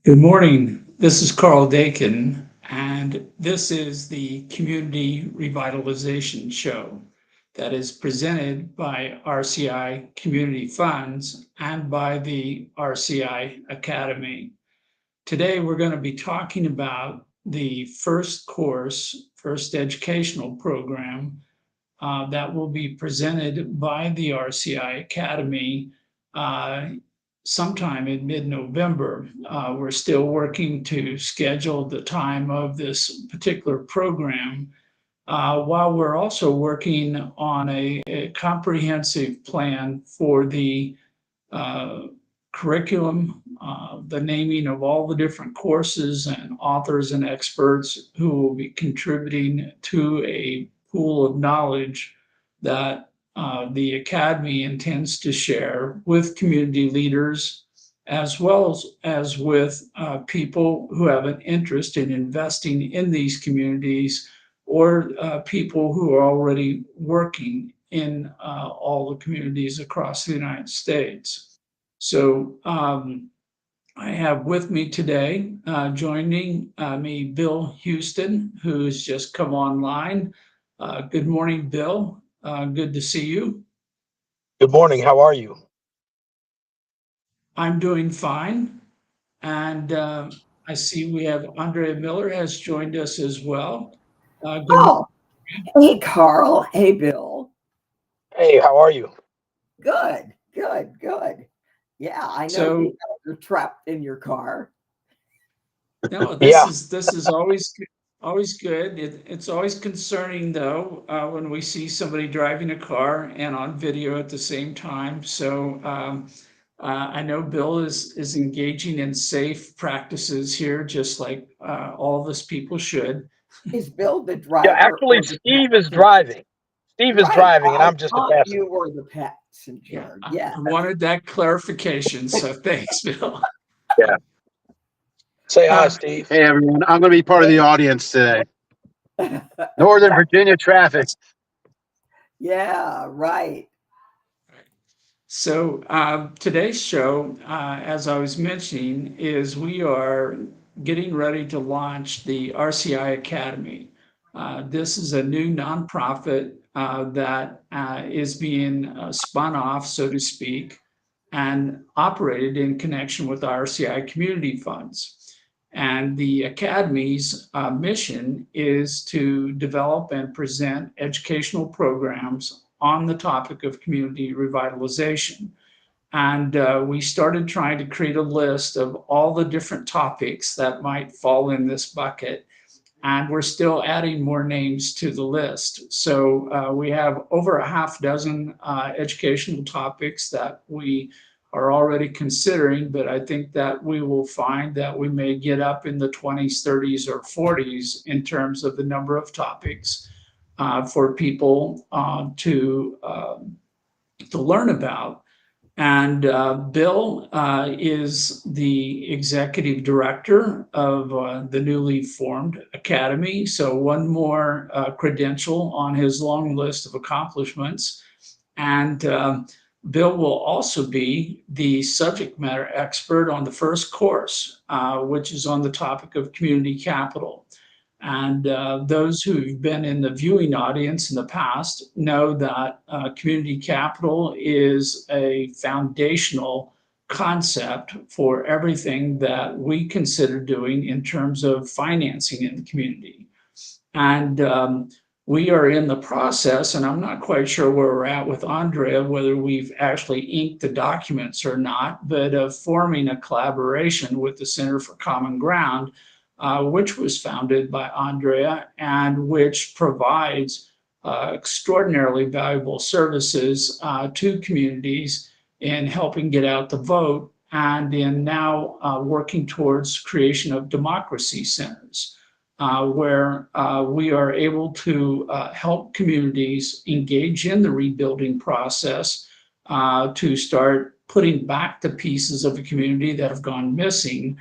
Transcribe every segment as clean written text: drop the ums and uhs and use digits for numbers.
Good morning. This is Karl Dakin, and this is the Community Revitalization Show that is presented by RCI Community Funds and by the RCI Academy. Today, we're going to be talking about the first educational program that will be presented by the RCI Academy uh, sometime in mid-November. We're still working to schedule the time of this particular program, while we're also working on a comprehensive plan for the uh, curriculum, the naming of all the different courses and authors and experts who will be contributing to a pool of knowledge that the Academy intends to share with community leaders as well as with people who have an interest in investing in these communities or people who are already working in all the communities across the United States. So I have with me today, joining me, Bill Huston, who's just come online. Good morning, Bill. Good to see you. Good morning. How are you? I'm doing fine. And I see we have Andrea Miller has joined us as well. Good morning. Oh, hey, Karl. Hey, Bill. Hey, how are you? Good, good, good. Yeah, I know you So, guys are trapped in your car. no, Yeah, this is always good. It's always concerning though when we see somebody driving a car and on video at the same time. So I know Bill is engaging in safe practices here, just like all of us people should. Is Bill the yeah. driver Actually, or the Steve is passenger? driving. Steve is Right. driving, and I I'm just a thought passenger. you were the Yeah, passenger. I Yes. wanted that clarification. So thanks, Bill. Yeah. Say hi, Uh, Steve. Hey everyone, I'm going to be part of the audience today. Northern Virginia traffic. Yeah, right. So today's show, as I was mentioning, is we are getting ready to launch the RCI Academy. This is a new nonprofit that is being spun off, so to speak, and operated in connection with RCI community funds. And the Academy's mission is to develop and present educational programs on the topic of community revitalization. And we started trying to create a list of all the different topics that might fall in this bucket. And we're still adding more names to the list. So we have over a half dozen educational topics that we are already considering, but I think that we will find that we may get up in the 20s, 30s, or 40s in terms of the number of topics for people to learn about. And Bill is the executive director of the newly formed Academy. So, one more credential on his long list of accomplishments. And Bill will also be the subject matter expert on the first course, which is on the topic of community capital. And those who've been in the viewing audience in the past know that community capital is a foundational concept for everything that we consider doing in terms of financing in the community. And we are in the process, and I'm not quite sure where we're at with Andrea, whether we've actually inked the documents or not, but of forming a collaboration with the Center for Common Ground, which was founded by Andrea and which provides extraordinarily valuable services to communities in helping get out the vote and in now working towards creation of democracy centers. Where we are able to help communities engage in the rebuilding process to start putting back the pieces of a community that have gone missing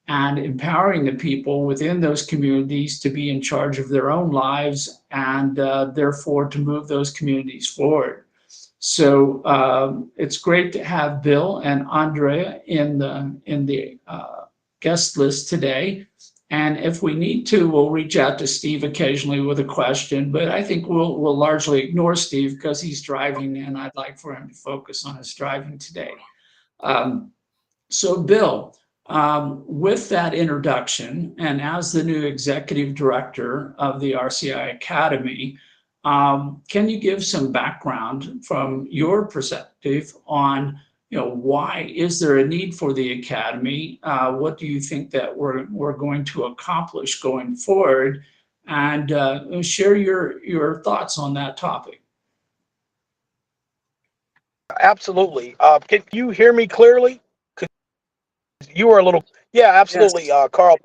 and empowering the people within those communities to be in charge of their own lives and therefore to move those communities forward. So it's great to have Bill and Andrea in the guest list today. And if we need to, we'll reach out to Steve occasionally with a question, but I think we'll largely ignore Steve because he's driving and I'd like for him to focus on his driving today. So Bill, with that introduction and as the new executive director of the RCI Academy, can you give some background from your perspective on why is there a need for the academy? What do you think that we're going to accomplish going forward? And share your thoughts on that topic. Absolutely. Can you hear me clearly? You were a little, yeah, absolutely, Yes. Karl.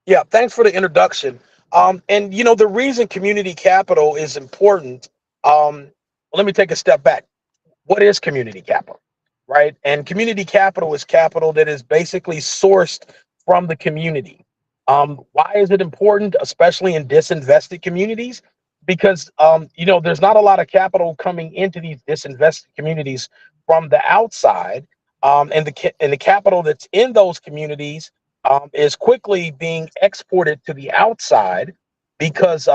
Yeah, thanks for the introduction. And the reason community capital is important. Let me take a step back. What is community capital, right? And community capital is capital that is basically sourced from the community. Why is it important, especially in disinvested communities? Because there's not a lot of capital coming into these disinvested communities from the outside, and the capital that's in those communities is quickly being exported to the outside because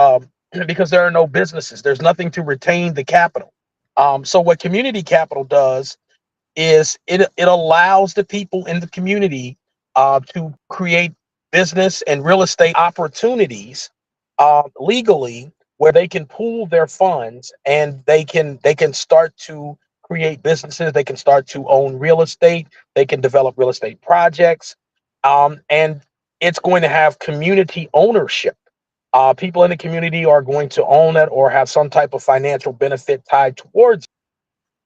because there are no businesses. There's nothing to retain the capital. So what community capital does is it allows the people in the community to create business and real estate opportunities legally, where they can pool their funds and they can start to create businesses. They can start to own real estate. They can develop real estate projects, and it's going to have community ownership. People in the community are going to own it or have some type of financial benefit tied towards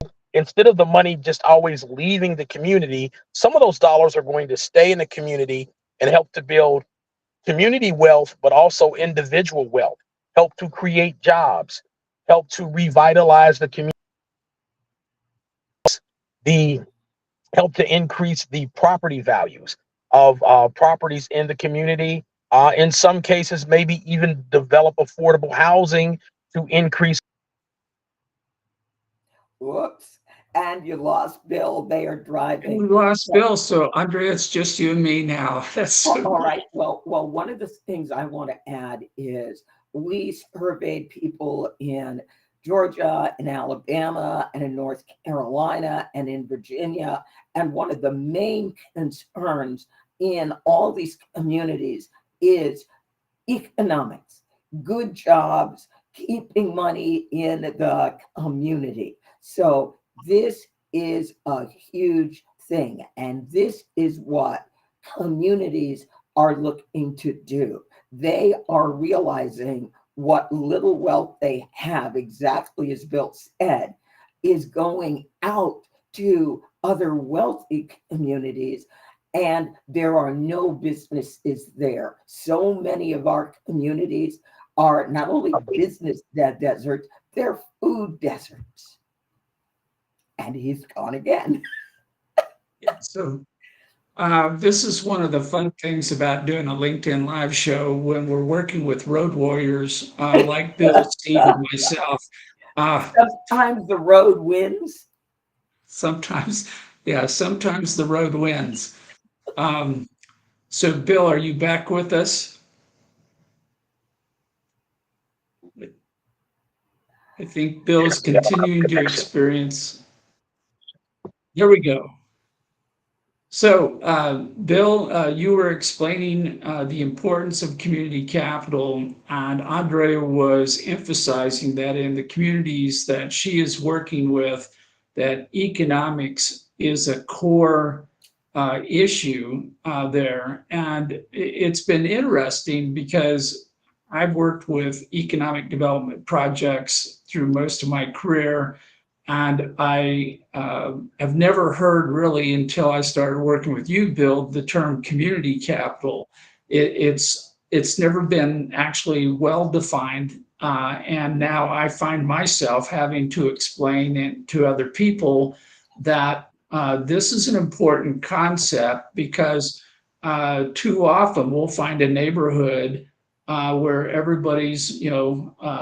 it. Instead of the money just always leaving the community, some of those dollars are going to stay in the community and help to build community wealth, but also individual wealth, help to create jobs, help to revitalize the community, the help to increase the property values of properties in the community. In some cases, maybe even develop affordable housing to increase. Whoops. And you lost Bill. They are And driving. we lost Bill, so Andrea, it's just you and me now. That's so All right. Well, one of the things I want to add is we surveyed people in Georgia, in Alabama, and in North Carolina, and in Virginia. And one of the main concerns in all these communities is economics, good jobs, keeping money in the community. So this is a huge thing. And this is what communities are looking to do. They are realizing what little wealth they have, exactly as Bill said, is going out to other wealthy communities, and there are no businesses there. So many of our communities are not only business deserts, they're food deserts. And he's gone again. Yeah, so this is one of the fun things about doing a LinkedIn live show when we're working with road warriors like Bill, Steve, and myself. Sometimes the road wins. Sometimes, yeah, sometimes the road wins. So, Bill, are you back with us? I think Bill's continuing to experience. There we go. So, Bill, you were explaining the importance of community capital, and Andrea was emphasizing that in the communities that she is working with, that economics is a core issue there. And it's been interesting because I've worked with economic development projects through most of my career, and I have never heard really until I started working with you, Bill, the term community capital. It's never been actually well defined, and now I find myself having to explain it to other people that this is an important concept because too often we'll find a neighborhood where everybody's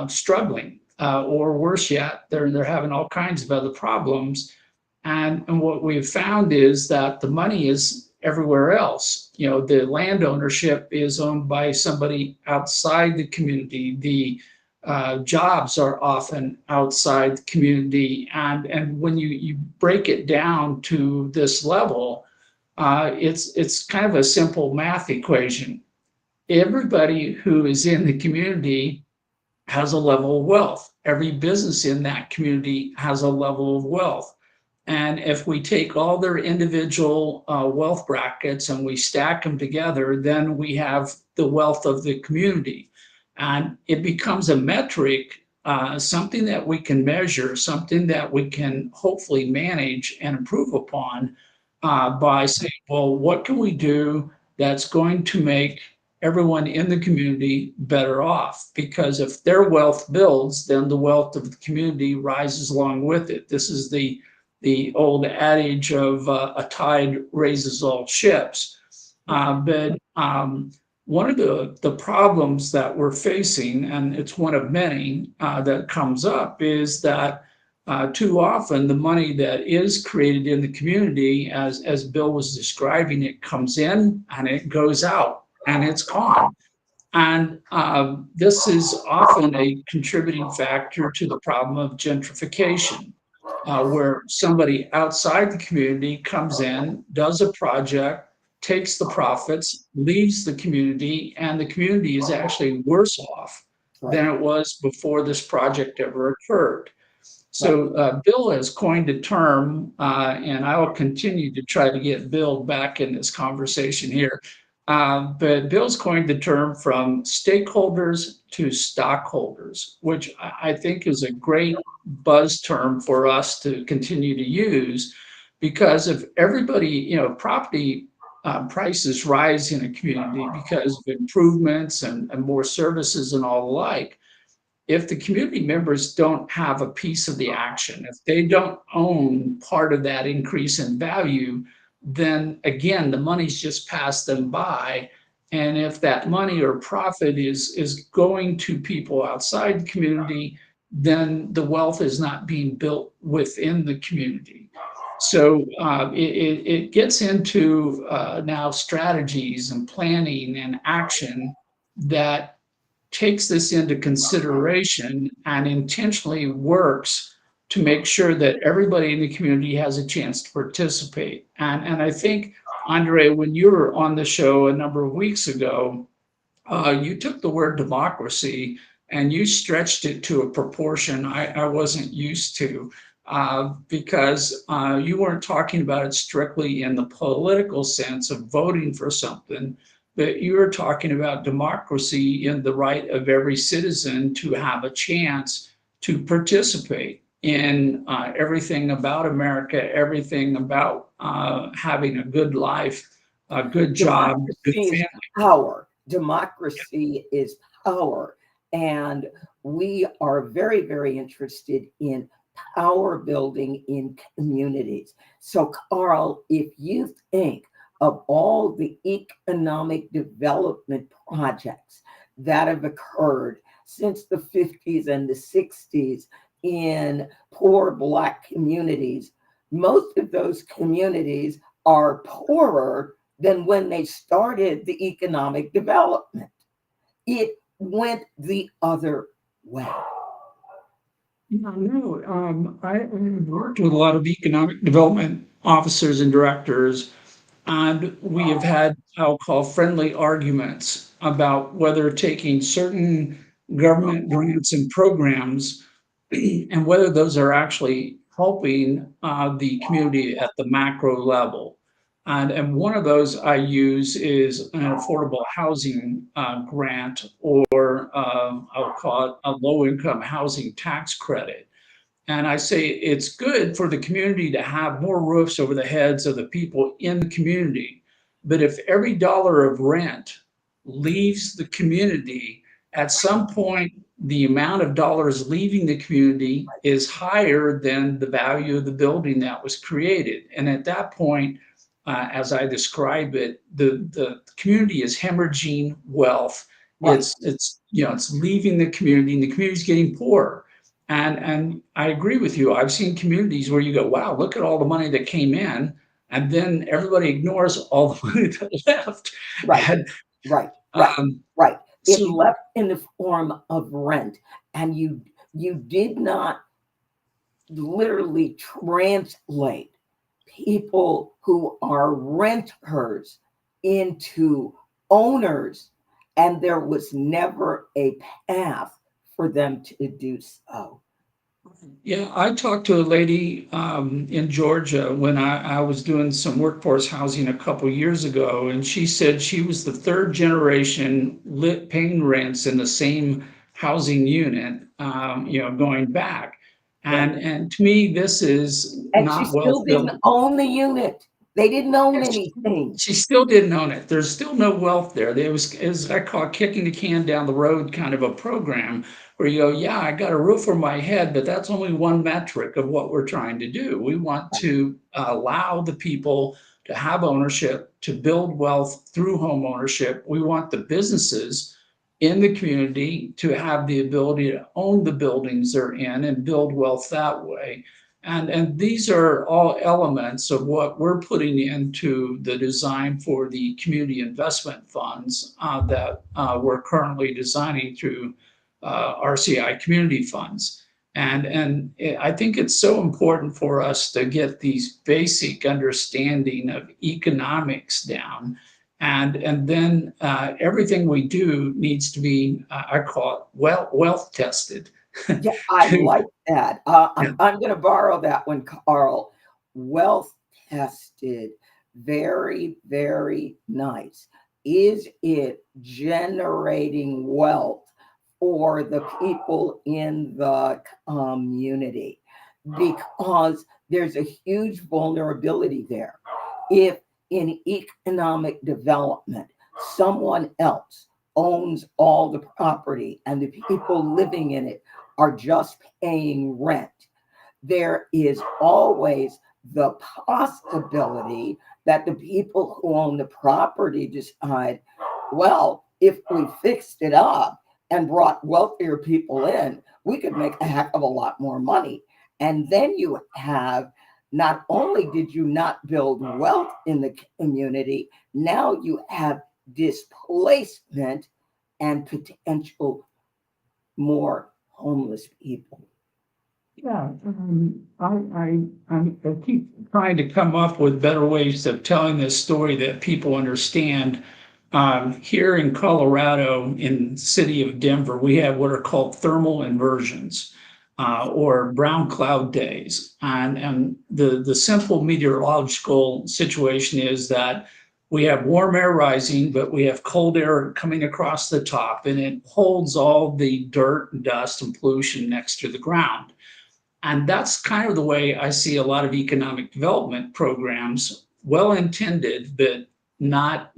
struggling. Or worse yet, they're having all kinds of other problems. And what we've found is that the money is everywhere else. You know, the land ownership is owned by somebody outside the community. The jobs are often outside the community. And when you break it down to this level, it's kind of a simple math equation. Everybody who is in the community has a level of wealth. Every business in that community has a level of wealth. And if we take all their individual wealth brackets and we stack them together, then we have the wealth of the community. And it becomes a metric, something that we can measure, something that we can hopefully manage and improve upon by saying, well, what can we do that's going to make everyone in the community better off? Because if their wealth builds, then the wealth of the community rises along with it. This is the old adage of a tide raises all ships. But one of the problems that we're facing, and it's one of many that comes up, is that too often the money that is created in the community, as Bill was describing, it comes in and it goes out and it's gone. And this is often a contributing factor to the problem of gentrification, where somebody outside the community comes in, does a project, takes the profits, leaves the community, and the community is actually worse off than it was before this project ever occurred. So Bill has coined a term, and I will continue to try to get Bill back in this conversation here. But Bill's coined the term from stakeholders to stockholders, which I think is a great buzz term for us to continue to use, because if everybody, you know, property prices rise in a community because of improvements and more services and all the like. If the community members don't have a piece of the action, if they don't own part of that increase in value, then again, the money's just passed them by. And if that money or profit is going to people outside the community, then the wealth is not being built within the community. So it gets into now strategies and planning and action that takes this into consideration and intentionally works to make sure that everybody in the community has a chance to participate. And I think, Andre, when you were on the show a number of weeks ago, you took the word democracy and you stretched it to a proportion I wasn't used to, because you weren't talking about it strictly in the political sense of voting for something, but you were talking about democracy in the right of every citizen to have a chance to participate in everything about America, everything about having a good life, a good job, good Democracy is family. power. Democracy is power. And we are very, very interested in power building in communities. So, Karl, if you think of all the economic development projects that have occurred since the 50s and the 60s in poor Black communities, most of those communities are poorer than when they started the economic development. It went the other way. No, I worked with a lot of economic development officers and directors, and we have had, I'll call, friendly arguments about whether taking certain government grants and programs and whether those are actually helping the community at the macro level. And one of those I use is an affordable housing grant, or I'll call it a low income housing tax credit. And I say it's good for the community to have more roofs over the heads of the people in the community. But if every dollar of rent leaves the community, at some point, the amount of dollars leaving the community is higher than the value of the building that was created. And at that point, as I describe it, the community is hemorrhaging wealth. Right. It's leaving the community, and the community is getting poorer. And I agree with you. I've seen communities where you go, wow, look at all the money that came in, and then everybody ignores all the money that left. Right, And right, right, um, right. It so left in the form of rent, and you did not literally translate people who are renters into owners, and there was never a path for them to do so. yeah, I talked to a lady in Georgia when I was doing some workforce housing a couple years ago, and she said she was the third generation lit paying rents in the same housing unit, going back. Right. And to me, this is And she not wealth still didn't building. own the unit. They didn't own And anything. she still didn't own it. There's still no wealth there. There was, as I call it, kicking the can down the road kind of a program where you go, yeah, I got a roof over my head, but that's only one metric of what we're trying to do. We want to allow the people to have ownership, to build wealth through home ownership. We want the businesses in the community to have the ability to own the buildings they're in and build wealth that way. And these are all elements of what we're putting into the design for the community investment funds that we're currently designing through RCI community funds. And I think it's so important for us to get these basic understanding of economics down. And then everything we do needs to be, I call it, wealth tested. Yeah, I to, like that. yeah. I'm going to borrow that one, Karl. Wealth tested. Very, very nice. Is it generating wealth for the people in the community? Because there's a huge vulnerability there. If in economic development, someone else owns all the property and the people living in it are just paying rent, there is always the possibility that the people who own the property decide, well, if we fixed it up and brought wealthier people in, we could make a heck of a lot more money. And then you have, not only did you not build wealth in the community, now you have displacement and potential more homeless people. Yeah, I keep trying to come up with better ways of telling this story that people understand. Here in Colorado, in the city of Denver, we have what are called thermal inversions, or brown cloud days. And the simple meteorological situation is that we have warm air rising, but we have cold air coming across the top, and it holds all the dirt and dust and pollution next to the ground. And that's kind of the way I see a lot of economic development programs, well intended, but not,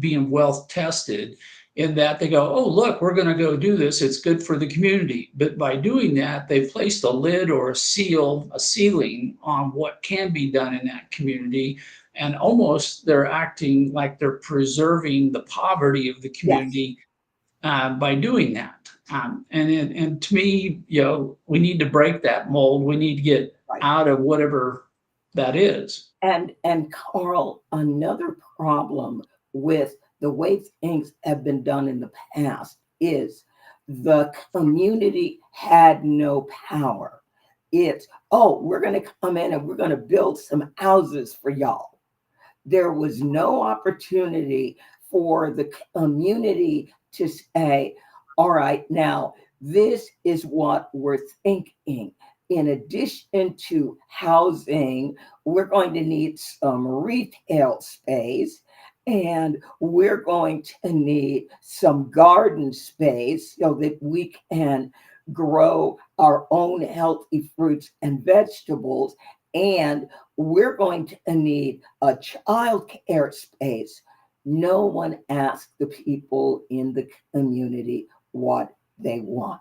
being wealth tested, in that they go, oh, look, we're going to go do this. It's good for the community. But by doing that, they've placed a lid or a ceiling on what can be done in that community. And almost they're acting like they're preserving the poverty of the Yes. community by doing that. And to me, we need to break that mold. We need to get Right. out of whatever that is. And Karl, another problem with the way things have been done in the past is the community had no power. It's, oh, we're going to come in and we're going to build some houses for y'all. There was no opportunity for the community to say, all right, now this is what we're thinking. In addition to housing, we're going to need some retail space, and we're going to need some garden space so that we can grow our own healthy fruits and vegetables. And we're going to need a child care space. No one asked the people in the community what they want.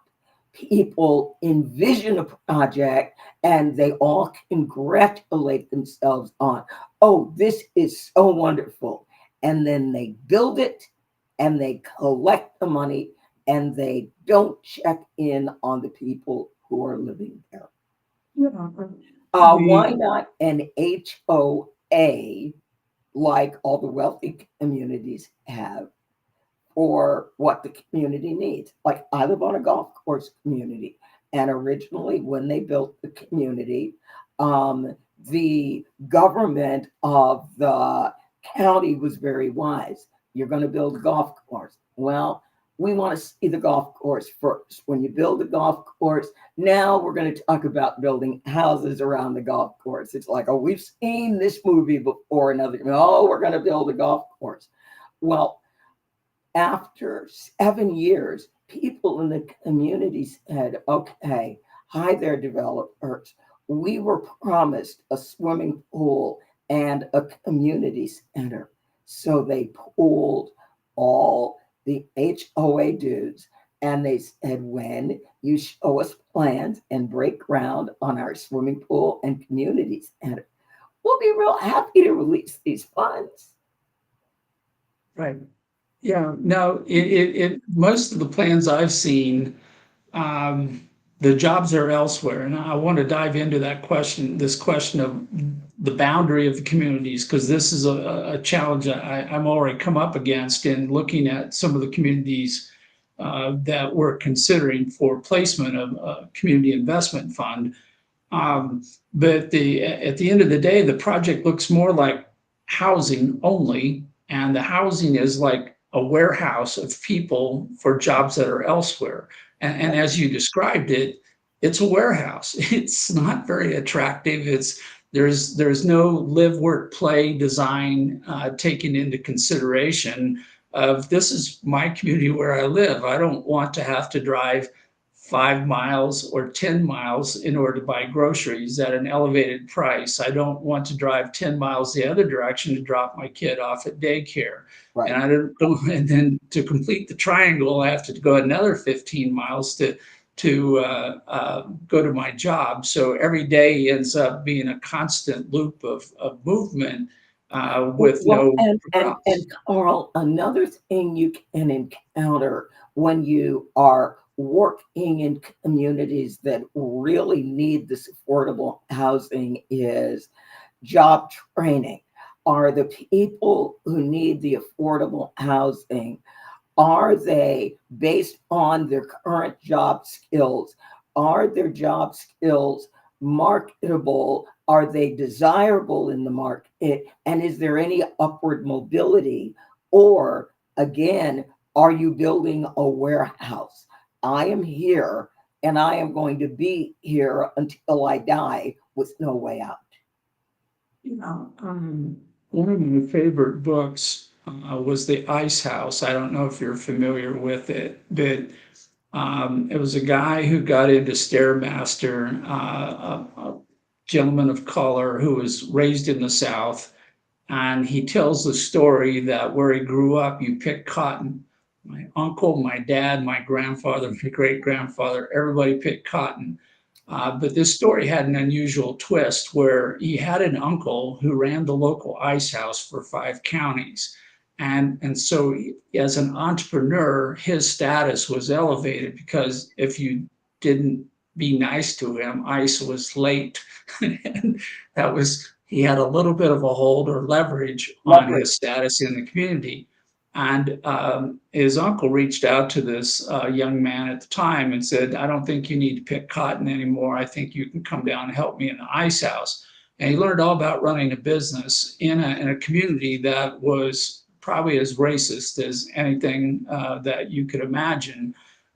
People envision a project and they all congratulate themselves on, oh, this is so wonderful. And then they build it and they collect the money and they don't check in on the people who are living there. Yeah. Why not an HOA pay like all the wealthy communities have for what the community needs. Like I live on a golf course community, and originally when they built the community, the government of the county was very wise. You're going to build a golf course. Well, we want to see the golf course first. When you build a golf course, now we're going to talk about building houses around the golf course. It's like, oh, we've seen this movie before. Oh, we're going to build a golf course. Well, after 7 years, people in the community said, okay, hi there, developers. We were promised a swimming pool and a community center. So they pooled all the HOA dues, and they said, when you show us plans and break ground on our swimming pool and community center, we'll be real happy to release these funds. Right. Yeah. No, most of the plans I've seen, the jobs are elsewhere. And I want to dive into this question of the boundary of the communities, because this is a challenge I'm already come up against in looking at some of the communities that we're considering for placement of a community investment fund. But at the end of the day, the project looks more like housing only, and the housing is like a warehouse of people for jobs that are elsewhere. And as you described it, it's a warehouse. It's not very attractive. There's no live, work, play design taken into consideration of this is my community where I live. I don't want to have to drive 5 miles or 10 miles in order to buy groceries at an elevated price. I don't want to drive 10 miles the other direction to drop my kid off at daycare. Right. And I don't, and then to complete the triangle, I have to go another 15 miles to go to my job. So every day ends up being a constant loop of movement with no progress. And Karl, another thing you can encounter when you are working in communities that really need this affordable housing is job training. Are the people who need the affordable housing, are they based on their current job skills? Are their job skills marketable? Are they desirable in the market? And is there any upward mobility? Or again, are you building a warehouse? I am here and I am going to be here until I die with no way out. You know, one of my favorite books was The Ice House. I don't know if you're familiar with it, but it was a guy who got into Stairmaster, a gentleman of color who was raised in the South. And he tells the story that where he grew up, you picked cotton. My uncle, my dad, my grandfather, my great-grandfather, everybody picked cotton. But this story had an unusual twist where he had an uncle who ran the local ice house for 5 counties. And so as an entrepreneur, his status was elevated because if you didn't be nice to him, ice was late. And he had a little bit of a hold or leverage on his status in the community. And his uncle reached out to this young man at the time and said, I don't think you need to pick cotton anymore. I think you can come down and help me in the ice house. And he learned all about running a business in a community that was probably as racist as anything that you could imagine.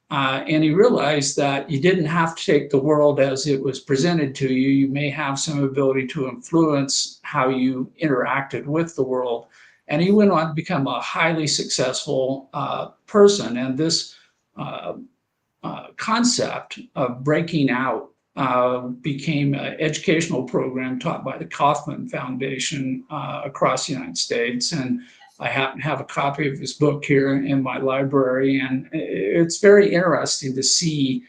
And he realized that you didn't have to take the world as it was presented to you. You may have some ability to influence how you interacted with the world. And he went on to become a highly successful person. And this concept of breaking out became an educational program taught by the Kauffman Foundation across the United States. And I happen to have a copy of his book here in my library. And it's very interesting to see,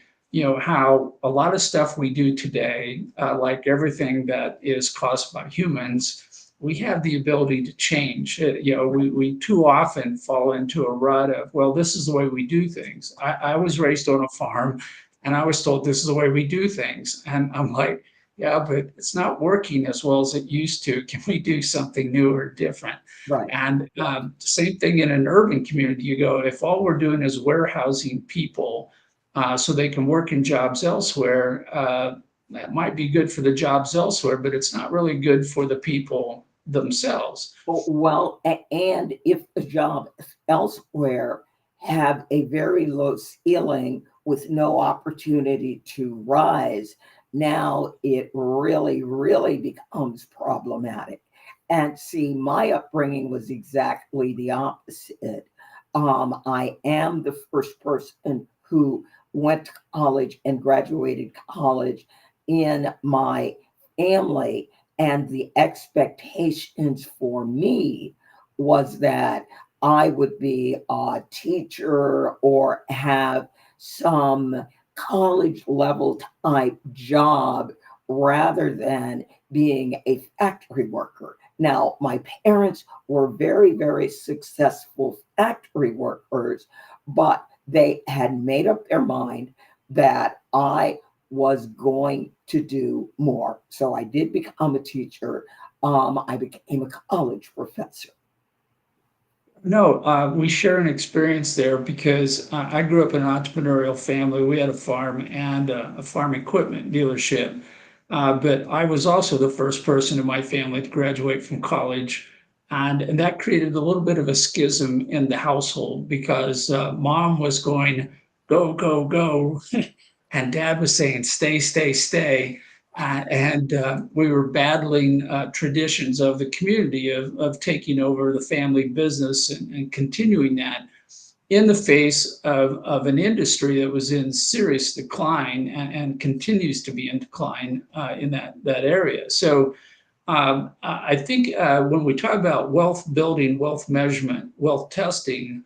how a lot of stuff we do today, like everything that is caused by humans, we have the ability to change. We too often fall into a rut of, well, this is the way we do things. I was raised on a farm and I was told this is the way we do things. And I'm like, yeah, but it's not working as well as it used to. Can we do something new or different? Right. And same thing in an urban community. You go, if all we're doing is warehousing people so they can work in jobs elsewhere, that might be good for the jobs elsewhere, but it's not really good for the people themselves. Well, and if the job elsewhere have a very low ceiling with no opportunity to rise, now it really, really becomes problematic. And see, my upbringing was exactly the opposite. I am the first person who went to college and graduated college in my family, and the expectations for me was that I would be a teacher or have some college level type job rather than being a factory worker. Now, my parents were very, very successful factory workers, but they had made up their mind that I was going to do more. So I did become a teacher. I became a college professor. No, we share an experience there because I grew up in an entrepreneurial family. We had a farm and a farm equipment dealership. But I was also the first person in my family to graduate from college. And that created a little bit of a schism in the household because mom was going, go, go, go. And dad was saying, stay, stay, stay. And we were battling traditions of the community of taking over the family business and continuing that in the face of an industry that was in serious decline and continues to be in decline in that area. So I think when we talk about wealth building, wealth measurement, wealth testing,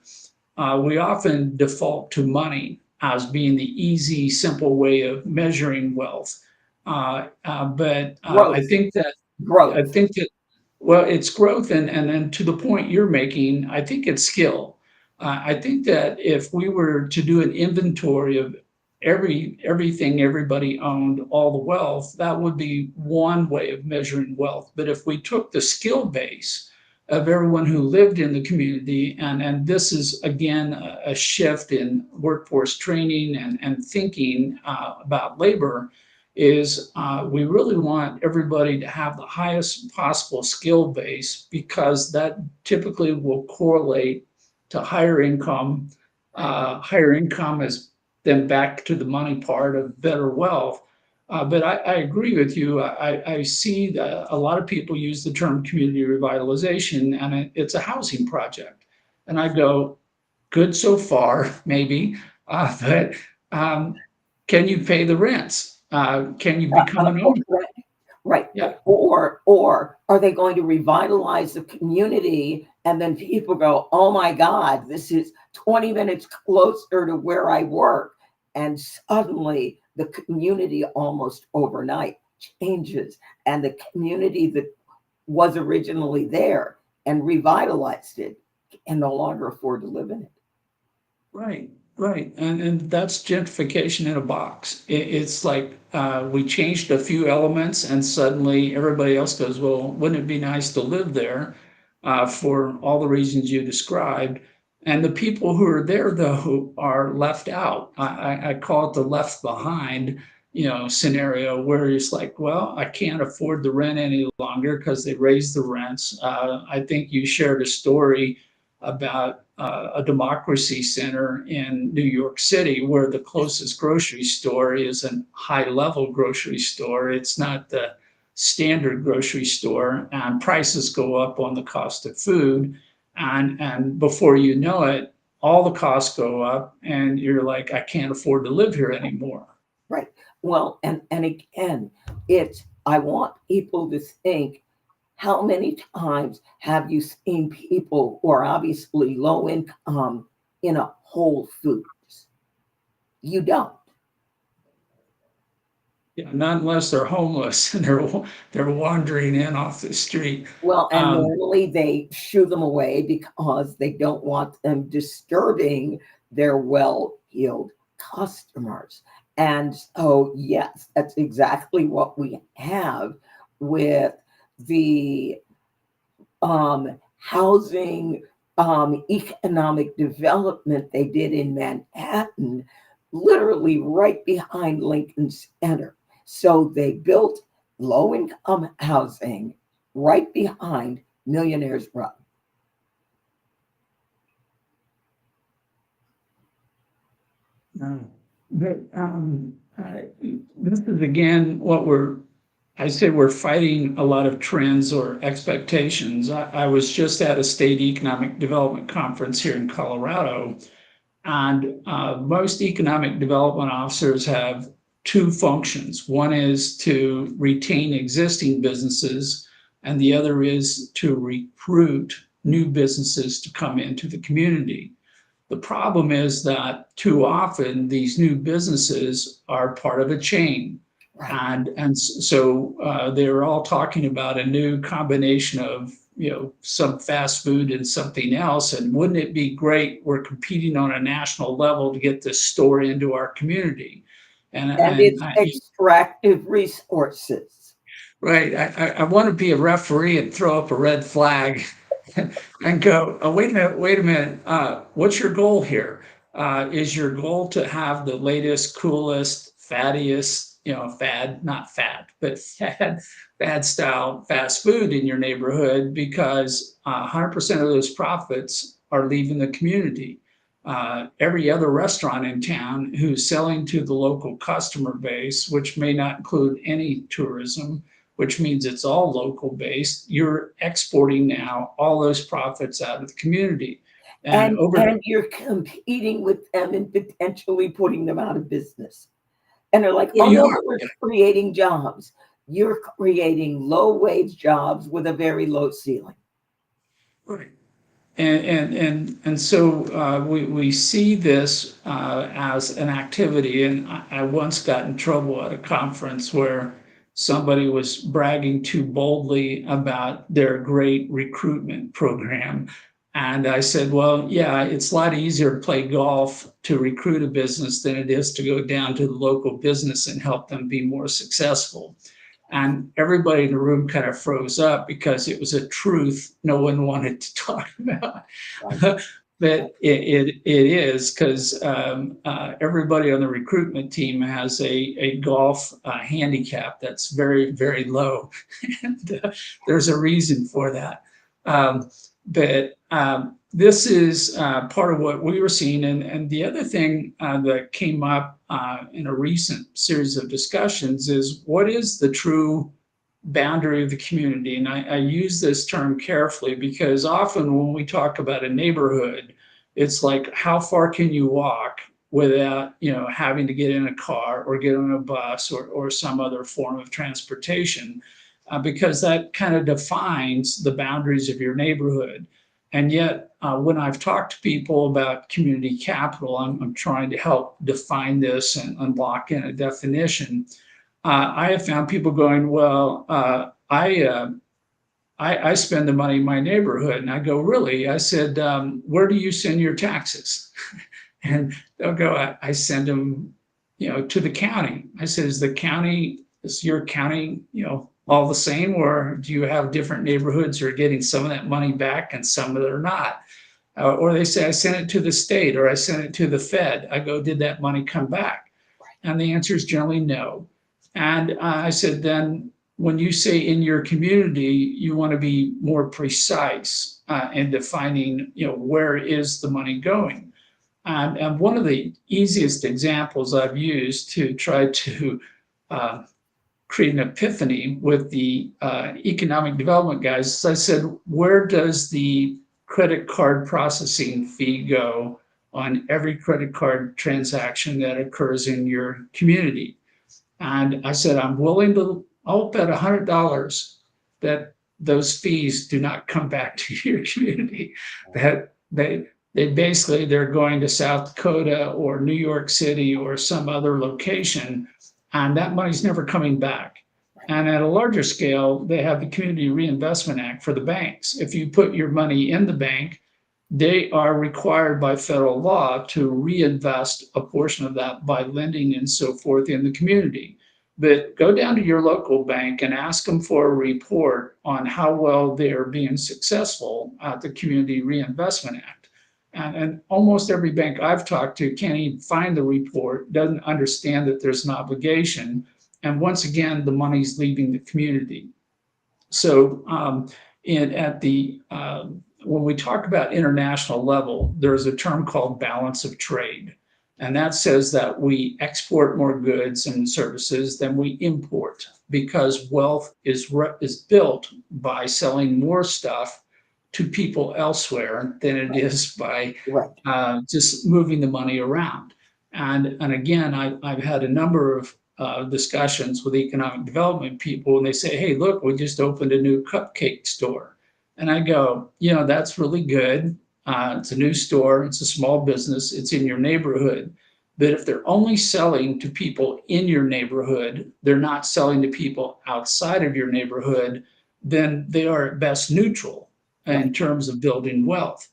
we often default to money as being the easy, simple way of measuring wealth. But I Growth, think that I growth. think that well, it's growth, and then to the point you're making, I think it's skill. I think that if we were to do an inventory of everything everybody owned, all the wealth, that would be one way of measuring wealth. But if we took the skill base of everyone who lived in the community, and this is again a shift in workforce training and thinking about labor, is we really want everybody to have the highest possible skill base because that typically will correlate to higher income. Higher income is then back to the money part of better wealth. But I agree with you. I see that a lot of people use the term community revitalization, and it's a housing project. And I go, good so far, maybe, but can you pay the rents? Can you become an owner? Right. Right. Yeah, Or are they going to revitalize the community and then people go, oh my God, this is 20 minutes closer to where I work. And suddenly the community almost overnight changes. And the community that was originally there and revitalized it can no longer afford to live in it. right, right. And that's gentrification in a box. It's like we changed a few elements and suddenly everybody else goes, well, wouldn't it be nice to live there for all the reasons you described? And the people who are there, though, are left out. I call it the left behind, scenario where it's like, well, I can't afford the rent any longer because they raised the rents. I think you shared a story about a democracy center in New York City where the closest grocery store is a high level grocery store. It's not the standard grocery store, and prices go up on the cost of food. And before you know it, all the costs go up, and you're like, I can't afford to live here anymore. Right. Well, and again, it's I want people to think, how many times have you seen people who are obviously low income in a Whole Foods? You don't. Yeah, not unless they're homeless and they're wandering in off the street. Well, and Um, normally they shoo them away because they don't want them disturbing their well-heeled customers. And so, yes, that's exactly what we have with the housing, economic development they did in Manhattan, literally right behind Lincoln Center. So they built low income housing right behind Millionaires Row. But this is again what I say we're fighting a lot of trends or expectations. I was just at a state economic development conference here in Colorado, and most economic development officers have two functions. One is to retain existing businesses, and the other is to recruit new businesses to come into the community. The problem is that too often these new businesses are part of a chain. Right. And so they're all talking about a new combination of, some fast food and something else. And wouldn't it be great? We're competing on a national level to get this store into our community. And it's extractive resources. Right. I want to be a referee and throw up a red flag and go, oh, wait a minute. What's your goal here? Is your goal to have the latest, coolest, fattiest, not fat, but fad style fast food in your neighborhood because 100% of those profits are leaving the community. Every other restaurant in town who's selling to the local customer base, which may not include any tourism, which means it's all local based, you're exporting now all those profits out of the community. And you're competing with them and potentially putting them out of business. And they're like, Well, oh you no, are. we're creating jobs. You're creating low wage jobs with a very low ceiling. Right. And so we see this as an activity. And I once got in trouble at a conference where somebody was bragging too boldly about their great recruitment program. And I said, well, yeah, it's a lot easier to play golf to recruit a business than it is to go down to the local business and help them be more successful. And everybody in the room kind of froze up because it was a truth no one wanted to talk about. Right. But it is because everybody on the recruitment team has a golf handicap that's very, very low. And there's a reason for that. But this is part of what we were seeing. And the other thing that came up in a recent series of discussions is what is the true boundary of the community? And I use this term carefully because often when we talk about a neighborhood, it's like, how far can you walk without, having to get in a car or get on a bus or some other form of transportation? Because that kind of defines the boundaries of your neighborhood. And yet, when I've talked to people about community capital, I'm trying to help define this and unlock in a definition. I have found people going, well, I spend the money in my neighborhood. And I go, really? I said, where do you send your taxes? And they'll go, I send them, to the county. I said, is your county, all the same, or do you have different neighborhoods who are getting some of that money back and some of it are not? Or they say, I sent it to the state or I sent it to the Fed. I go, did that money come back? And the answer is generally no. And I said, then when you say in your community, you want to be more precise in defining, where is the money going? And one of the easiest examples I've used to try to create an epiphany with the economic development guys is I said, where does the credit card processing fee go on every credit card transaction that occurs in your community? And I said, I'll bet $100 that those fees do not come back to your community. That they're going to South Dakota or New York City or some other location, and that money's never coming back. And at a larger scale, they have the Community Reinvestment Act for the banks. If you put your money in the bank, they are required by federal law to reinvest a portion of that by lending and so forth in the community. But go down to your local bank and ask them for a report on how well they are being successful at the Community Reinvestment Act. And almost every bank I've talked to can't even find the report, doesn't understand that there's an obligation. And once again, the money's leaving the community. So when we talk about international level, there's a term called balance of trade. And that says that we export more goods and services than we import because wealth is built by selling more stuff to people elsewhere than it is by just moving the money around. And again, I've had a number of discussions with economic development people, and they say, hey, look, we just opened a new cupcake store. And I go, that's really good. It's a new store, it's a small business, it's in your neighborhood. But if they're only selling to people in your neighborhood, they're not selling to people outside of your neighborhood, then they are at best neutral in terms of building wealth.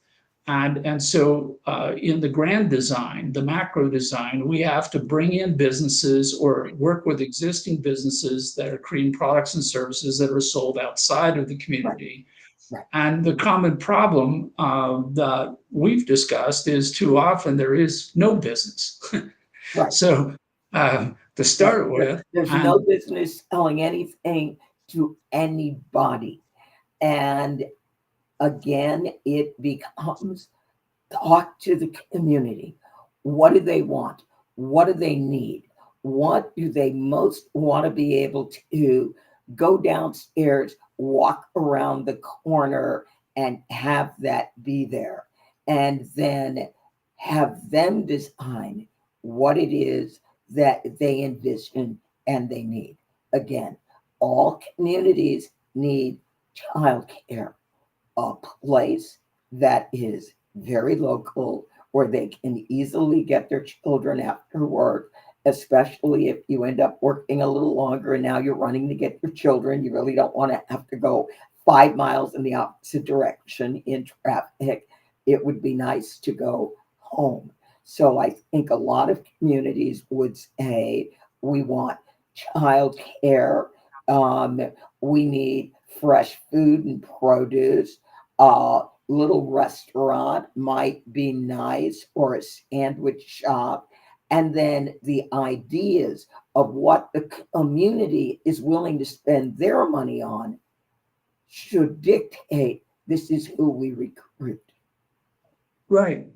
And so in the grand design, the macro design, we have to bring in businesses or work with existing businesses that are creating products and services that are sold outside of the community. And the common problem that we've discussed is too often there is no business. So to start with, there's no business selling anything to anybody. And again, it becomes talk to the community. What do they want? What do they need? What do they most want to be able to go downstairs, walk around the corner, and have that be there? And then have them design what it is that they envision and they need. Again, all communities need childcare. A place that is very local where they can easily get their children after work, especially if you end up working a little longer and now you're running to get your children. You really don't want to have to go 5 miles in the opposite direction in traffic. It would be nice to go home. So I think a lot of communities would say, we want child care. We need fresh food and produce. A little restaurant might be nice, or a sandwich shop. And then the ideas of what the community is willing to spend their money on should dictate this is who we recruit. Right.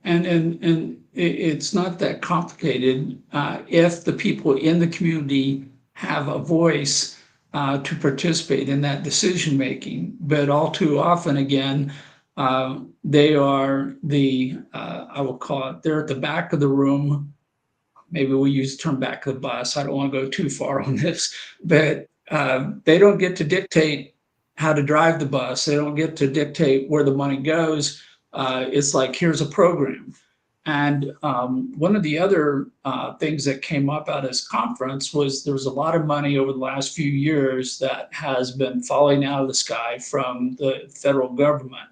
And it's not that complicated if the people in the community have a voice to participate in that decision making. But all too often, again, they are I will call it, they're at the back of the room. Maybe we use the term back of the bus. I don't want to go too far on this, but they don't get to dictate how to drive the bus. They don't get to dictate where the money goes. It's like, here's a program. And one of the other things that came up at this conference was there was a lot of money over the last few years that has been falling out of the sky from the federal government.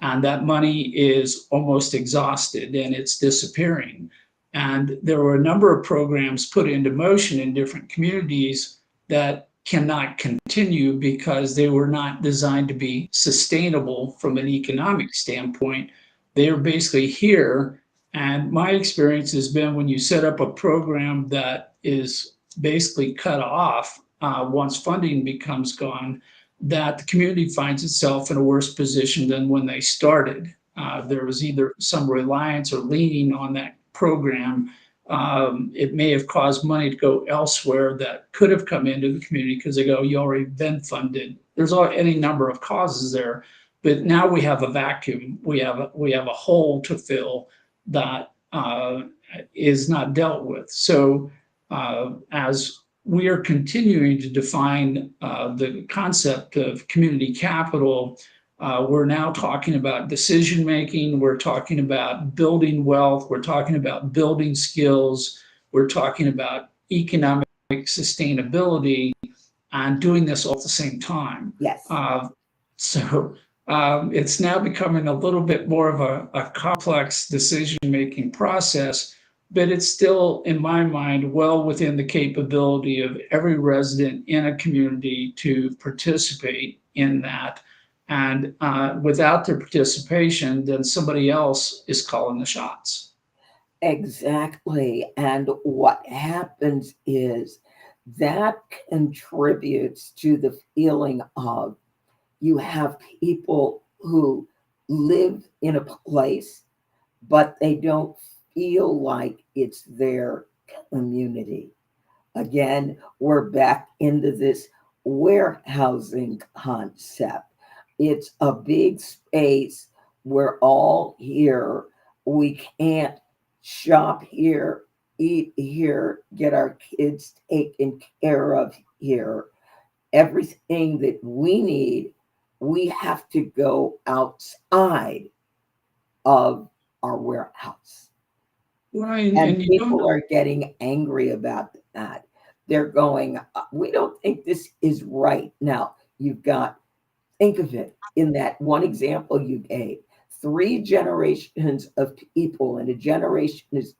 And that money is almost exhausted and it's disappearing. And there were a number of programs put into motion in different communities that cannot continue because they were not designed to be sustainable from an economic standpoint. They are basically here. And my experience has been when you set up a program that is basically cut off once funding becomes gone, that the community finds itself in a worse position than when they started. There was either some reliance or leaning on that program. It may have caused money to go elsewhere that could have come into the community because they go, you already been funded. There's any number of causes there, but now we have a vacuum. We have a hole to fill that is not dealt with. So as we are continuing to define the concept of community capital, we're now talking about decision making, we're talking about building wealth, we're talking about building skills, we're talking about economic sustainability, and doing this all at the same time. Yes. So It's now becoming a little bit more of a complex decision-making process, but it's still, in my mind, well within the capability of every resident in a community to participate in that. And without their participation, then somebody else is calling the shots. Exactly. And what happens is that contributes to the feeling of you have people who live in a place, but they don't feel like it's their community. Again, we're back into this warehousing concept. It's a big space. We're all here. We can't shop here, eat here, get our kids taken care of here. Everything that we need, we have to go outside of our warehouse. Right, And and you don't. people are getting angry about that. They're going, we don't think this is right. Now, you've got, think of it in that one example you gave, three generations of people, and a generation is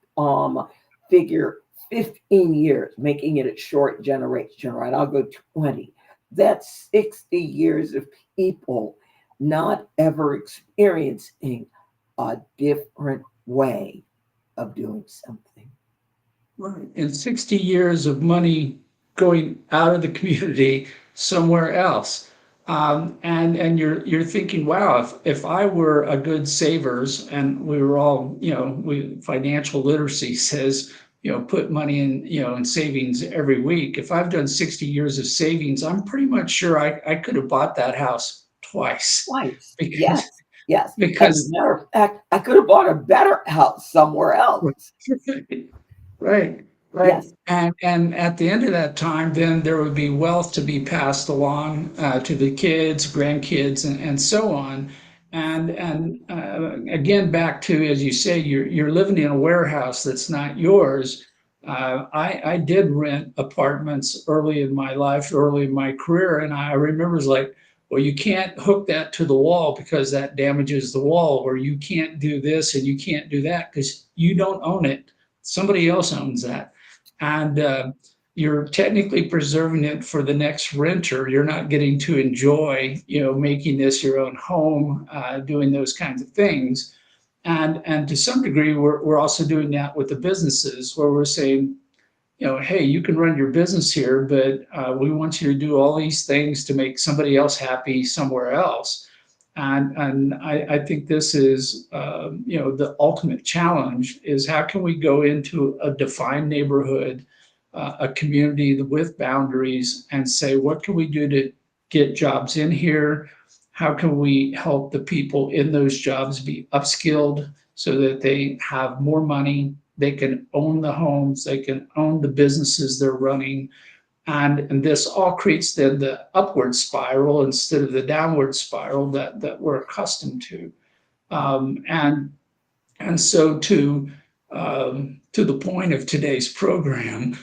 figure 15 years, making it a short generation, right? I'll go 20. That's 60 years of people not ever experiencing a different way of doing something. Right. And 60 years of money going out of the community somewhere else. And you're thinking, wow, if I were a good savers and we were all, financial literacy says, put money in savings every week. If I've done 60 years of savings, I'm pretty much sure I could have bought that house twice Twice. because Yes. Yes. As a because matter of fact, I could have bought a better house somewhere else. Right, right. Yes. And at the end of that time, then there would be wealth to be passed along to the kids, grandkids, and so on. And again, back to, as you say, you're living in a warehouse that's not yours. I did rent apartments early in my life, early in my career, and I remember it's like, well, you can't hook that to the wall because that damages the wall, or you can't do this and you can't do that because you don't own it, somebody else owns that. And you're technically preserving it for the next renter. You're not getting to enjoy, making this your own home, doing those kinds of things. And to some degree, we're also doing that with the businesses where we're saying, hey, you can run your business here, but we want you to do all these things to make somebody else happy somewhere else. And I think this is, the ultimate challenge is how can we go into a defined neighborhood, a community with boundaries, and say, what can we do to get jobs in here? How can we help the people in those jobs be upskilled so that they have more money? They can own the homes, they can own the businesses they're running, and this all creates then the upward spiral instead of the downward spiral that we're accustomed to. And so to the point of today's program,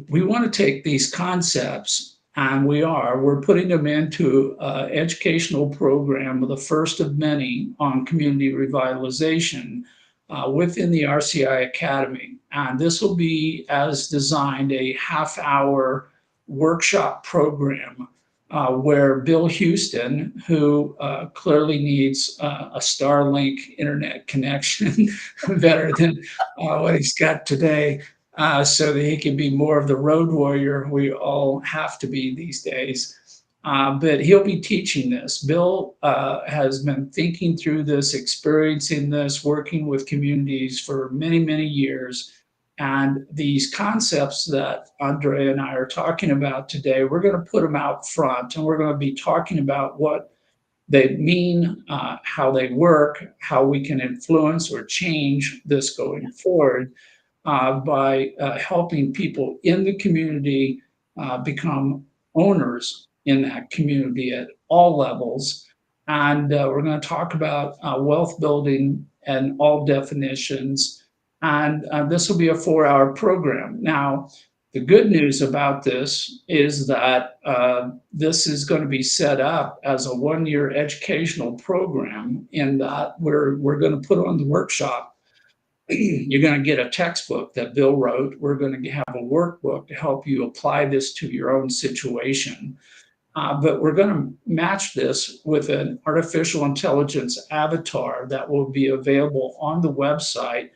we want to take these concepts, and we're putting them into an educational program, the first of many on community revitalization within the RCI Academy. And this will be, as designed, a half-hour workshop program where Bill Huston, who clearly needs a Starlink internet connection better than what he's got today, so that he can be more of the road warrior we all have to be these days. But he'll be teaching this. Bill has been thinking through this, experiencing this, working with communities for many, many years. And these concepts that Andre and I are talking about today, we're going to put them out front, and we're going to be talking about what they mean, how they work, how we can influence or change this going forward by helping people in the community become owners in that community at all levels. And we're going to talk about wealth building and all definitions. And this will be a 4-hour program. Now, The good news about this is that this is going to be set up as a one-year educational program in that we're going to put on the workshop. You're going to get a textbook that Bill wrote. We're going to have a workbook to help you apply this to your own situation. But we're going to match this with an artificial intelligence avatar that will be available on the website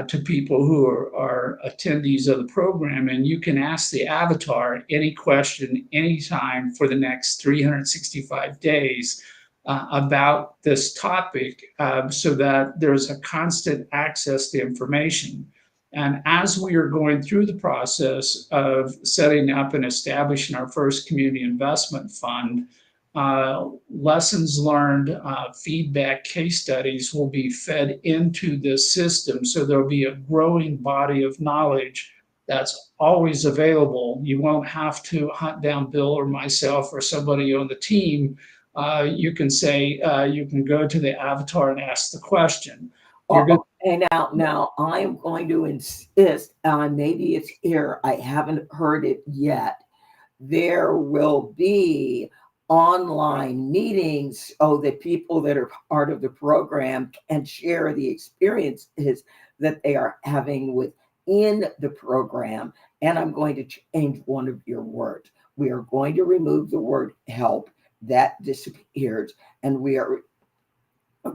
to people who are attendees of the program. And you can ask the avatar any question, anytime for the next 365 days about this topic so that there's a constant access to information. And as we are going through the process of setting up and establishing our first community investment fund, lessons learned, feedback, case studies will be fed into this system. So there'll be a growing body of knowledge that's always available. You won't have to hunt down Bill or myself or somebody on the team. You can say, you can go to the avatar and ask the question. And now I am going to insist, maybe it's here, I haven't heard it yet. There will be online meetings so that people that are part of the program can share the experiences that they are having within the program. And I'm going to change one of your words. We are going to remove the word help. That disappears. And we are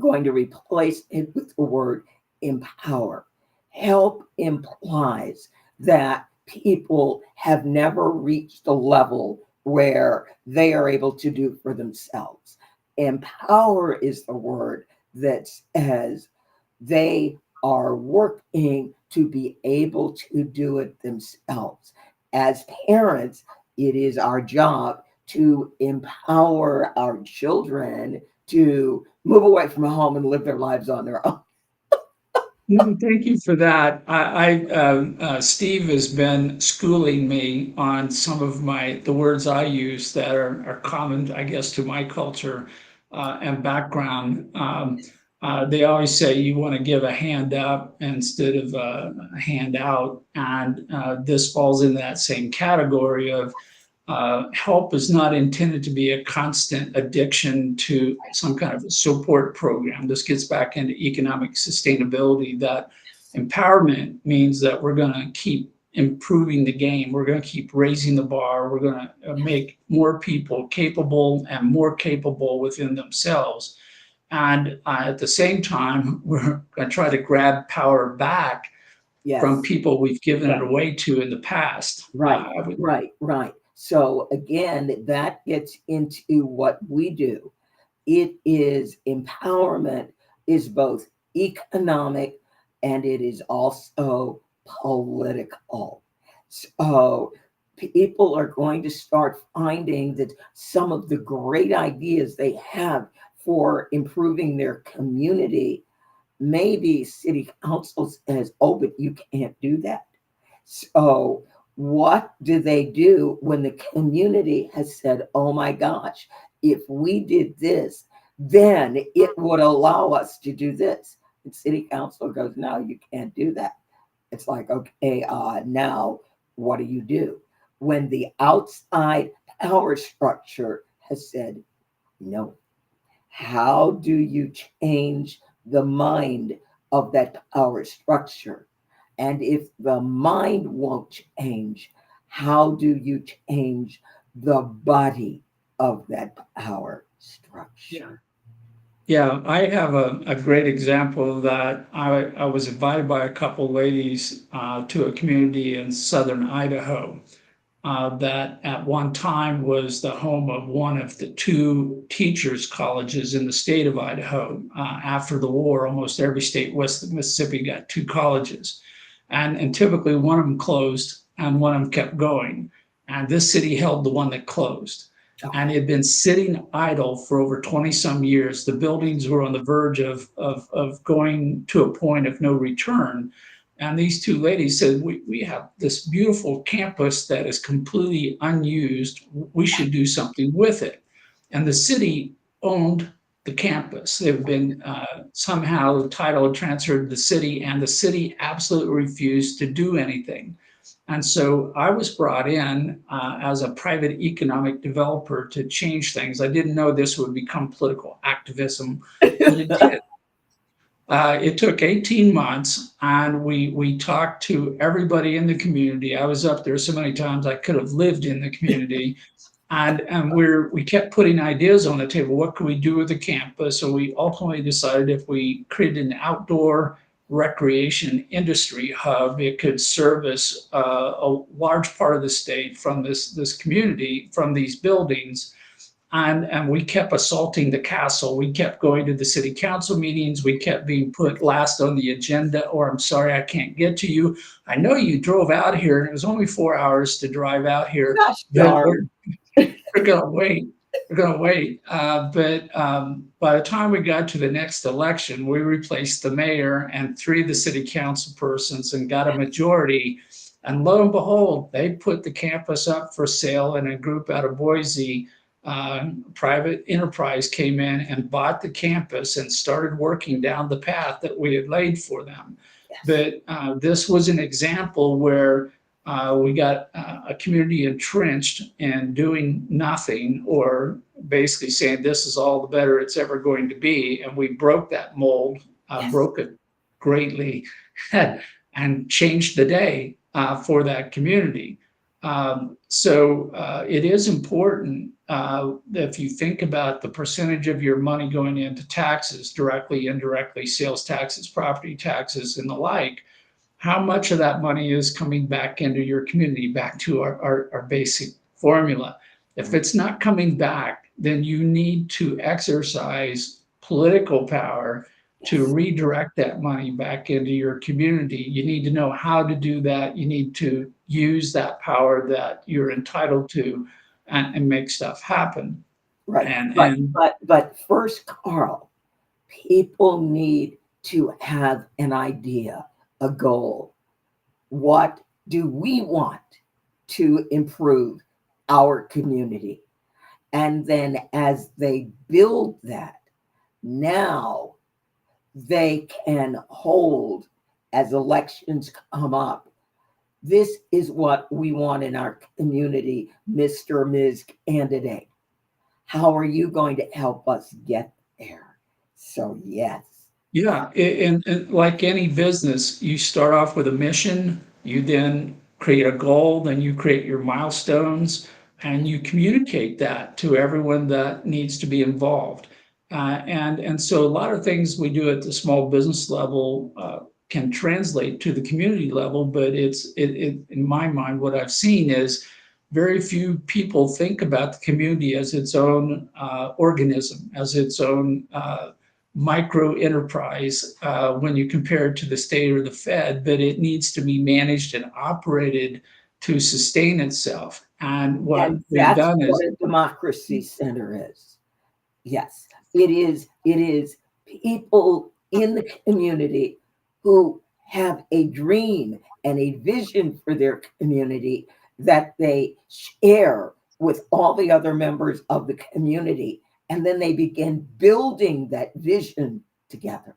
going to replace it with the word empower. Help implies that people have never reached a level where they are able to do for themselves. Empower is the word that says they are working to be able to do it themselves. As parents, it is our job to empower our children to move away from home and live their lives on their own. No, thank you for that. Steve has been schooling me on some of the words I use that are common, I guess, to my culture and background. They always say you want to give a hand up instead of a hand out, and this falls in that same category of help is not intended to be a constant addiction to some kind of support program. This gets back into economic sustainability, that empowerment means that we're going to keep improving the game. We're going to keep raising the bar. We're going to make more people capable and more capable within themselves. And at the same time, we're going to try to grab power back from people we've given it away to in the past. Right. So again, that gets into what we do. It is empowerment is both economic and it is also political. So people are going to start finding that some of the great ideas they have for improving their community, maybe city council says, oh, but you can't do that. So what do they do when the community has said, oh my gosh, if we did this, then it would allow us to do this? And city council goes, no, you can't do that. It's like, okay, now what do? When the outside power structure has said no, how do you change the mind of that power structure? And if the mind won't change, how do you change the body of that power structure? Yeah, I have a great example of that. I was invited by a couple ladies to a community in southern Idaho that at one time was the home of one of the two teachers' colleges in the state of Idaho. After the war, almost every state west of Mississippi got two colleges. And typically one of them closed and one of them kept going. And this city held the one that closed. And it had been sitting idle for over 20 some years. The buildings were on the verge of going to a point of no return. And these two ladies said, we have this beautiful campus that is completely unused. We should do something with it. And the city owned the campus. They've been somehow the title transferred to the city, and the city absolutely refused to do anything. And so I was brought in as a private economic developer to change things. I didn't know this would become political activism, but it did. It took 18 months, and we talked to everybody in the community. I was up there so many times I could have lived in the community, and we kept putting ideas on the table. What could we do with the campus? So we ultimately decided if we created an outdoor recreation industry hub, it could service a large part of the state from this community, from these buildings. And we kept assaulting the castle. We kept going to the city council meetings. We kept being put last on the agenda, or I'm sorry, I can't get to you. I know you drove out here and it was only 4 hours to drive out here, Gosh but darn. we're going to wait. We're going to wait. But by the time we got to the next election, we replaced the mayor and 3 of the city council persons and got a majority. And lo and behold, they put the campus up for sale, and a group out of Boise, private enterprise, came in and bought the campus and started working down the path that we had laid for them. Yes. But this was an example where we got a community entrenched and doing nothing, or basically saying this is all the better it's ever going to be. And we broke that mold, Yes. broke it greatly, and changed the day for that community. So it is important if you think about the percentage of your money going into taxes, directly, indirectly, sales taxes, property taxes, and the like, how much of that money is coming back into your community, back to our basic formula. If it's not coming back, then you need to exercise political power to redirect that money back into your community. You need to know how to do that. You need to use that power that you're entitled to, and make stuff happen. Right. And But first, Karl, people need to have an idea, a goal. What do we want to improve our community? And then as they build that, now they can hold, as elections come up, this is what we want in our community, Mr. or Ms. Candidate. How are you going to help us get there? So, yes. yeah, and like any business, you start off with a mission, you then create a goal, then you create your milestones, and you communicate that to everyone that needs to be involved. And so a lot of things we do at the small business level can translate to the community level, but in my mind, what I've seen is very few people think about the community as its own organism, as its own micro enterprise when you compare it to the state or the Fed, but it needs to be managed and operated to sustain itself. And what And they've that's done is, what a democracy center is. Yes, it is. It is people in the community who have a dream and a vision for their community that they share with all the other members of the community. And then they begin building that vision together.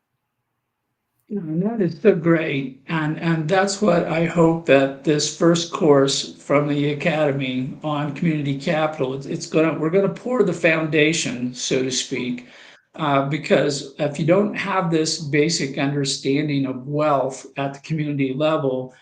and that is so great. And that's what I hope that this first course from the Academy on community capital, we're gonna pour the foundation, so to speak, because if you don't have this basic understanding of wealth at the community level,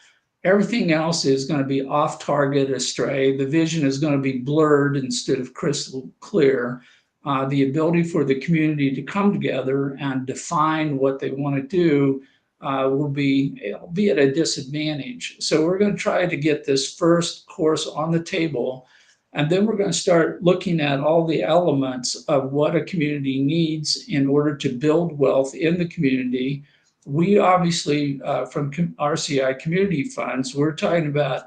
everything else is going to be off target, astray. The vision is going to be blurred instead of crystal clear. The ability for the community to come together and define what they want to do will be at a disadvantage. So we're going to try to get this first course on the table, and then we're going to start looking at all the elements of what a community needs in order to build wealth in the community. We obviously, from RCI community funds, we're talking about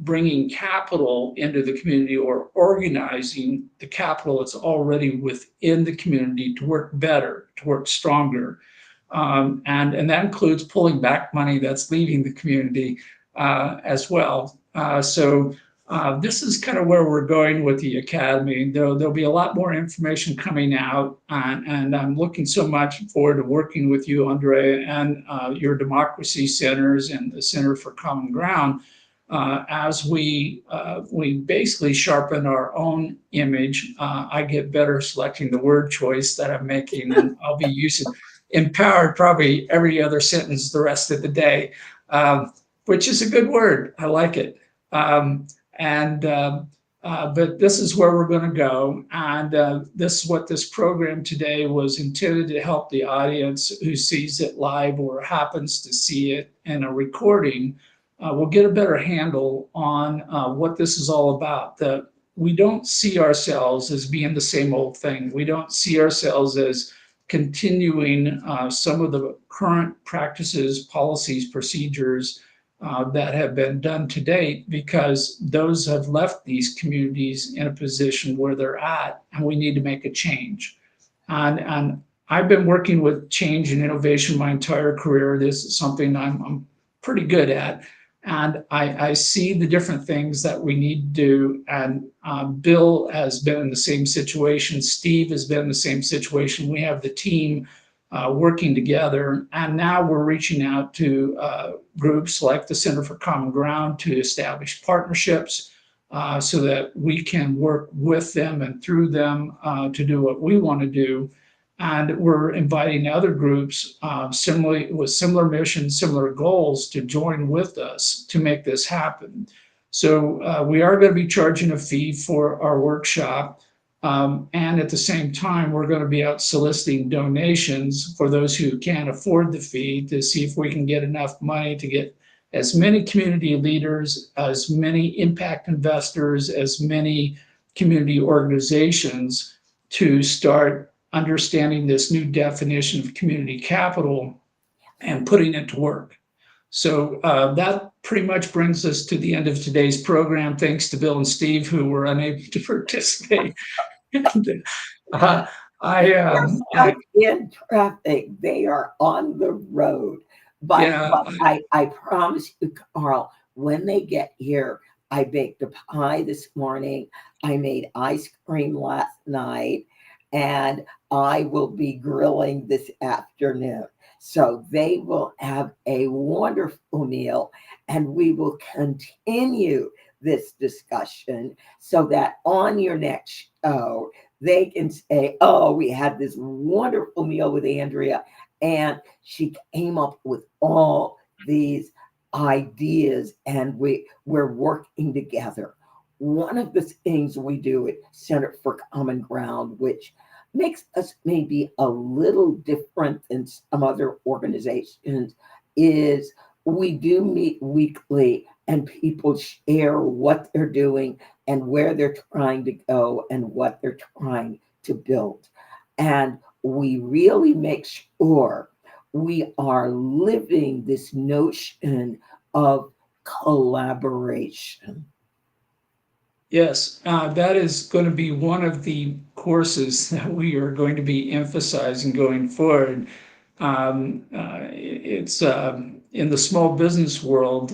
bringing capital into the community, or organizing the capital that's already within the community to work better, to work stronger. And that includes pulling back money that's leaving the community as well. So this is kind of where we're going with the Academy. There'll be a lot more information coming out, and I'm looking so much forward to working with you, Andre, and your democracy centers and the Center for Common Ground, as we basically sharpen our own image. I get better selecting the word choice that I'm making, and I'll be using empowered probably every other sentence the rest of the day, which is a good word. I like it. And But this is where we're going to go, and this is what this program today was intended to help the audience who sees it live or happens to see it in a recording. Will get a better handle on what this is all about. That we don't see ourselves as being the same old thing. We don't see ourselves as continuing some of the current practices, policies, procedures that have been done to date, because those have left these communities in a position where they're at, and we need to make a change. And I've been working with change and innovation my entire career. This is something I'm pretty good at. And I see the different things that we need to do. And Bill has been in the same situation. Steve has been in the same situation. We have the team working together. And now we're reaching out to groups like the Center for Common Ground to establish partnerships so that we can work with them and through them to do what we want to do. And we're inviting other groups similarly with similar missions, similar goals to join with us to make this happen. So we are going to be charging a fee for our workshop. And at the same time, we're going to be out soliciting donations for those who can't afford the fee to see if we can get enough money to get as many community leaders, as many impact investors, as many community organizations to start understanding this new definition of community capital and putting it to work. So that pretty much brings us to the end of today's program. Thanks to Bill and Steve, who were unable to participate. They're in traffic. They are on the road. But I promise you, Karl, when they get here, I baked a pie this morning. I made ice cream last night, and I will be grilling this afternoon. So they will have a wonderful meal, and we will continue this discussion so that on your next show, they can say, oh, we had this wonderful meal with Andrea, and she came up with all these ideas, and we're working together. One of the things we do at Center for Common Ground, which makes us maybe a little different than some other organizations, is we do meet weekly and people share what they're doing and where they're trying to go and what they're trying to build. And we really make sure we are living this notion of collaboration. Yes, that is going to be one of the courses that we are going to be emphasizing going forward. It's in the small business world,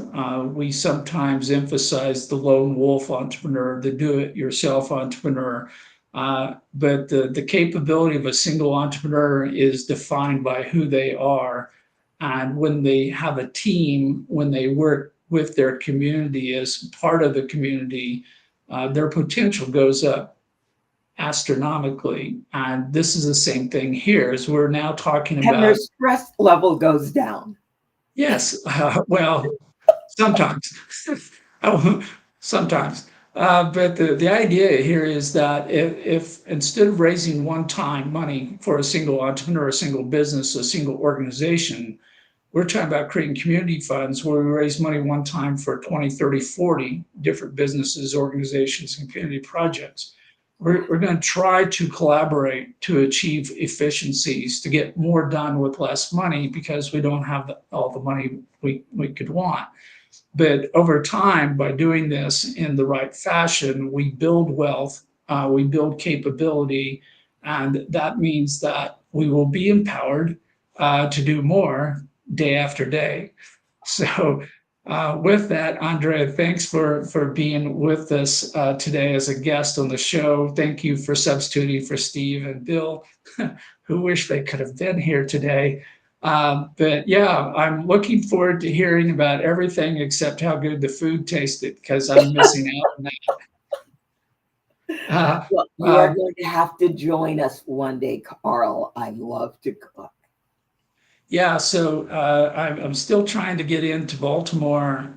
we sometimes emphasize the lone wolf entrepreneur, the do-it-yourself entrepreneur. But the capability of a single entrepreneur is defined by who they are. And when they have a team, when they work with their community as part of the community, their potential goes up astronomically. And this is the same thing here, as we're now talking about. And their stress level goes down. Yes, well, sometimes, sometimes. But the idea here is that if instead of raising one-time money for a single entrepreneur, a single business, a single organization, we're talking about creating community funds where we raise money one time for 20, 30, 40 different businesses, organizations, and community projects. We're going to try to collaborate to achieve efficiencies, to get more done with less money because we don't have all the money we could want. But over time, by doing this in the right fashion, we build wealth, we build capability, and that means that we will be empowered to do more day after day. So with that, Andrea, thanks for being with us today as a guest on the show. Thank you for substituting for Steve and Bill, who wish they could have been here today. But yeah, I'm looking forward to hearing about everything except how good the food tasted because I'm missing out on that. Well, you are going to have to join us one day, Karl. I love to cook. Yeah, so I'm still trying to get into Baltimore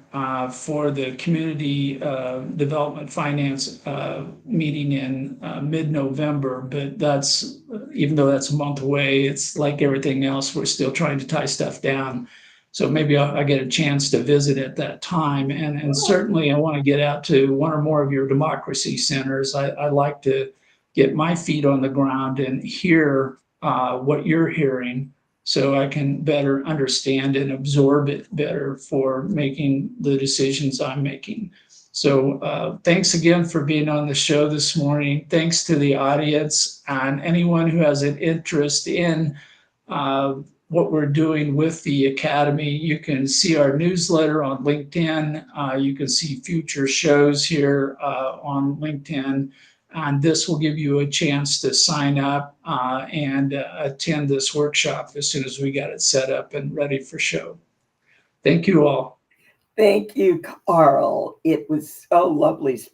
for the community development finance meeting in mid-November. But that's, even though that's a month away, it's like everything else, we're still trying to tie stuff down. So maybe I get a chance to visit at that time. And certainly I want to get out to one or more of your democracy centers. I like to get my feet on the ground and hear what you're hearing so I can better understand and absorb it better for making the decisions I'm making. So thanks again for being on the show this morning. Thanks to the audience and anyone who has an interest in what we're doing with the Academy. You can see our newsletter on LinkedIn. You can see future shows here on LinkedIn. And this will give you a chance to sign up and attend this workshop as soon as we got it set up and ready for show. Thank you all. Thank you, Karl. It was so lovely